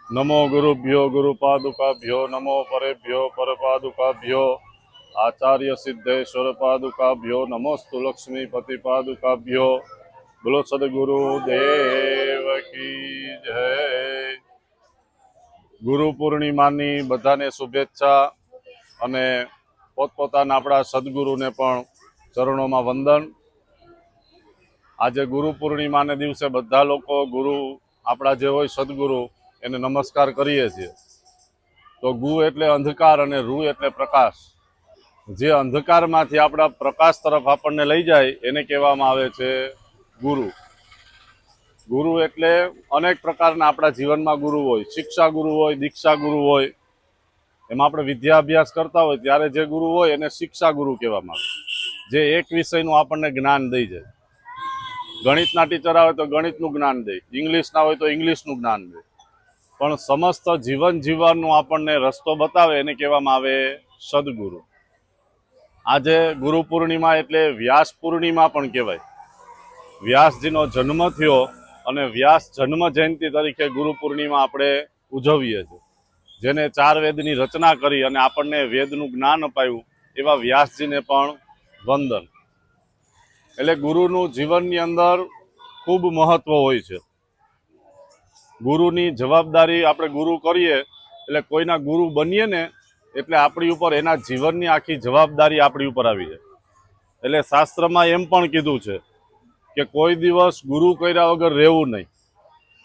नमो गुरुभ्यो गुरुपादुकाभ्यो नमो परेभ्यो परपादुकाभ्यो आचार्य सिद्धेश्वर पादुकाभ्यो नमोस्तु लक्ष्मीपति पादुकाभ्यो बोलो सदगुरु देव की जय। गुरु पूर्णिमानी बधाने शुभेच्छा अने पोतपोताना आपणा सद्गुरुने पण चरणोमां वंदन। आज गुरु पूर्णिमा ने दिवसे बधा लोको गुरु आपणा जे होय सद्गुरु एने नमस्कार करीए छीए। तो गु एटले अंधकार अने रु एटले प्रकाश। जे अंधकारमांथी आपणा प्रकाश तरफ आपणने लई जाय एने कहेवामां आवे छे गुरु। गुरु एटले अनेक प्रकारना आपणा जीवनमां गुरु होय, शिक्षा गुरु होय, दीक्षा गुरु होय। एमां आपणे विद्याभ्यास करता होय त्यारे जे गुरु होय एने शिक्षा गुरु कहेवामां आवे, जे एक विषयनुं आपणने ज्ञान दई जाय। गणितना टीचर आवे तो गणितनुं ज्ञान दे, इंग्लिशना होय तो इंग्लिशनुं ज्ञान दे, पण समस्त जीवन जीवननो आपणने रस्तो बतावे एने कहेवामां आवे सद्गुरु। आजे गुरु पूर्णिमा एटले व्यास पूर्णिमा पण कहेवाय। व्यासजीनो जन्म थयो अने व्यास जन्म जयंती तरीके गुरु पूर्णिमा आपणे उजवीए छीए। जेने 4 वेदनी रचना करी अने आपणने वेदनुं ज्ञान अपाव्युं एवा व्यासजीने पण वंदन। एटले गुरुनुं जीवननी अंदर खूब महत्व होय छे। गुरुनी जवाबदारी आपणे गुरु करीए एटले कोईना गुरु बनीए ने एटले आपणी उपर एना जीवननी आखी जवाबदारी आपणी उपर आवी जाय। एटले शास्त्रमां एम पण कीधुं छे के कोई दिवस गुरु कर्या वगर रहेवुं नहीं,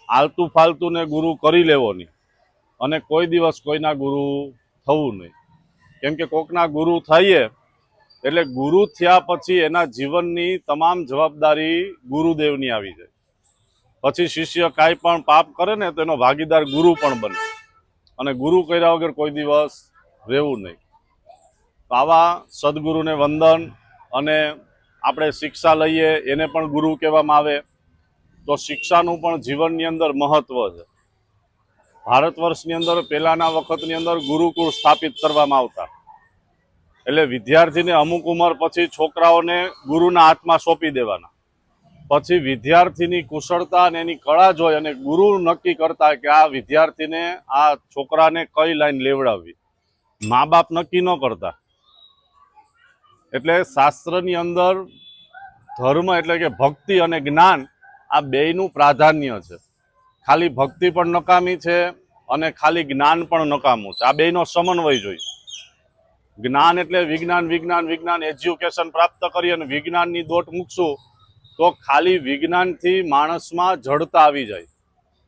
आलतू फालतू ने गुरु करी लेवो नहीं, अने कोई दिवस कोईना गुरु थवुं नहीं। केम के कोकना गुरु थईए एटले गुरु थया पछी एना जीवननी तमाम जवाबदारी गुरुदेवनी आवी जाय। पछी शिष्य कांई पण पाप करे ने तो एनो भागीदार गुरु पण बने, अने गुरु कर्या वगर कोई दिवस रहेवुं नहीं। तो आवा सद्गुरुने वंदन। अने आपणे शिक्षा लईए एने पण गुरु कहेवामां आवे। तो शिक्षानुं पण जीवननी अंदर महत्व छे। भारतवर्षनी अंदर पहेलाना वखतनी अंदर गुरुकुळ स्थापित करवामां आवता। एटले विद्यार्थीने अमुक उंमर पछी छोकराओने गुरुना हाथमां सोंपी देवाना। पछी विद्यार्थीनी कुशळता अने एनी कळा जोई अने गुरु नक्की करता के आ विद्यार्थीने आ छोकराने कई लाइन लेवडाववी। माँ बाप नक्की न करता। एटले शास्त्रनी अंदर धर्म एटले के भक्ति अने ज्ञान आ बेयनुं प्राधान्य छे। खाली भक्ति पण नकामी छे अने खाली ज्ञान पण नकामું છે। आ बेयनो समन्वय जोईए। ज्ञान एटले विज्ञान विज्ञान विज्ञान एज्युकेशन प्राप्त करी अने विज्ञाननी दोट मूकशुं तो खाली विज्ञानथी माणसमां जड़ता आवी जाय,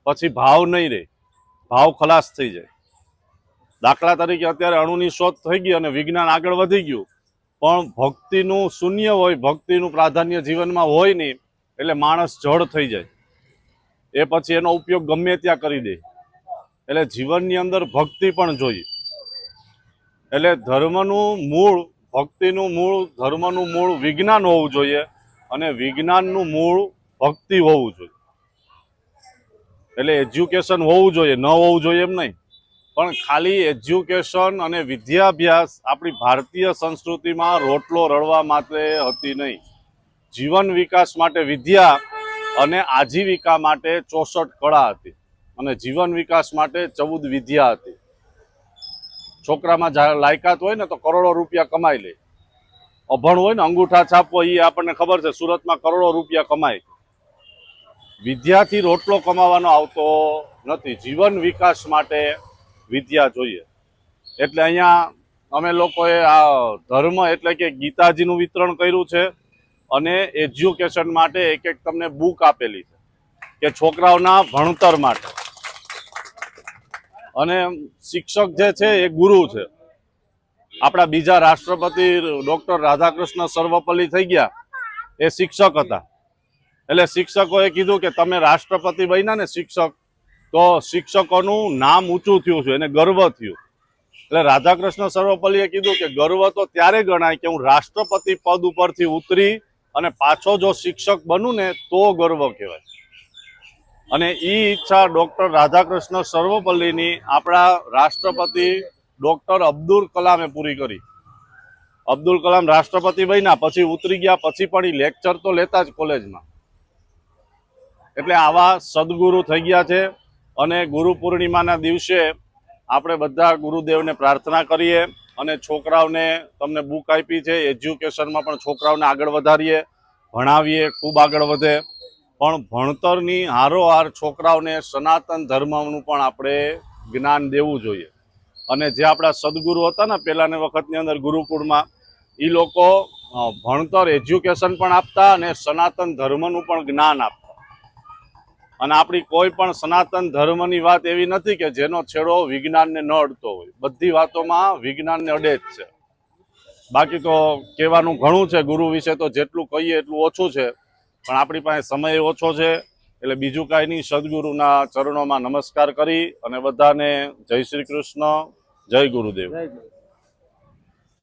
पछी भाव नहीं रहे, भाव खलास थई जाय। दाखला तरीके अत्यारे अणुनी शोध थई गई अने विज्ञान आगळ वधी गयुं, पण भक्तिनुं शून्य होय, भक्तिनुं प्राधान्य जीवनमां होय नहीं एटले माणस जड़ थई जाय। ए पछी एनो उपयोग गमे त्यां करी दे। एटले जीवननी अंदर भक्ति पण जोईए। एटले धर्मनुं मूळ, भक्तिनुं मूळ, धर्मनुं मूळ विज्ञान होवुं जोईए अने विज्ञाननुं मूळ भक्ति होवुं जोईए। एटले एज्युकेशन होवुं जोईए, न होवुं जोईए एम नहीं, पण खाली एज्युकेशन अने विद्याभ्यास आपणी भारतीय संस्कृतिमां रोटलो रळवा माटे हती नहीं। जीवन विकास माटे विद्या अने आजीविका माटे 64 कला हती अने जीवन विकास माटे 14 विद्या हती। छोकरामां लायकात होय ने तो करोड़ों रुपया कमाई ले। अभण होय ने अंगूठा छापो ई आपणे खबर छे सूरतमां करोड़ों रुपया कमाय। विद्याथी रोटलो कमावानो आवतो नथी। जीवन विकास माटे विद्या जोईए। एटले अहींया अमे लोकोए आ धर्म एटले के गीताजीनुं वितरण कर्युं छे अने एज्युकेशन माटे एक एक तमने बुक आपेली छे के छोकराओना भणतर माटे। अने शिक्षक जे छे ए गुरु छे। आपड़ा बीजा राष्ट्रपति डॉक्टर राधाकृष्ण सर्वपल्ली थई गया ए शिक्षक हता। एटले शिक्षकोए कीधुं के तमे राष्ट्रपति बन्या ने शिक्षक तो शिक्षकोनुं नाम ऊंचुं थयुं छे, एने गर्व थयुं। एटले राधाकृष्ण सर्वपल्लीए कीधुं के गर्व तो त्यारे गणाय के हूँ राष्ट्रपति पद उपरथी उतरी अने पाछो जो शिक्षक बनूं ने तो गर्व कहेवाय। अने ई इच्छा डॉक्टर राधाकृष्ण सर्वपल्लीनी आपड़ा राष्ट्रपति डॉक्टर अब्दुल कलामे पूरी करी। अब्दुल कलाम राष्ट्रपति बन्या पछी उतरी गया, पछी पण ई लेक्चर तो लेता ज कॉलेजमां। एटले आवा सद्गुरु थई गया छे અને ગુરુ પૂર્ણિમાના દિવસે આપણે બધા ગુરુદેવને પ્રાર્થના કરીએ અને છોકરાઓને તમને બુક આપી છે એજ્યુકેશનમાં પણ છોકરાઓને આગળ વધારીએ, ભણાવીએ, ખૂબ આગળ વધે. પણ ભણતરની હારોહાર છોકરાઓને સનાતન ધર્મનું પણ આપણે જ્ઞાન દેવું જોઈએ. અને જે આપણા સદગુરુ હતા ને પહેલાની વખતની અંદર ગુરુકુળમાં, એ લોકો ભણતર એજ્યુકેશન પણ આપતા અને સનાતન ધર્મનું પણ જ્ઞાન આપતા. અને આપણી કોઈ પણ સનાતન ધર્મની વાત એવી નથી કે જેનો છેડો વિજ્ઞાનને ન અડતો હોય. બધી વાતોમાં વિજ્ઞાનને અડે જ છે. બાકી તો કહેવાનું ઘણું છે ગુરુ વિશે, તો જેટલું કહીએ એટલું ઓછું છે. પણ આપણી પાસે સમય ઓછો છે, એટલે બીજું કાંઈ નહીં. સદગુરુના ચરણોમાં નમસ્કાર કરી અને બધાને જય શ્રી કૃષ્ણ, જય ગુરુદેવ.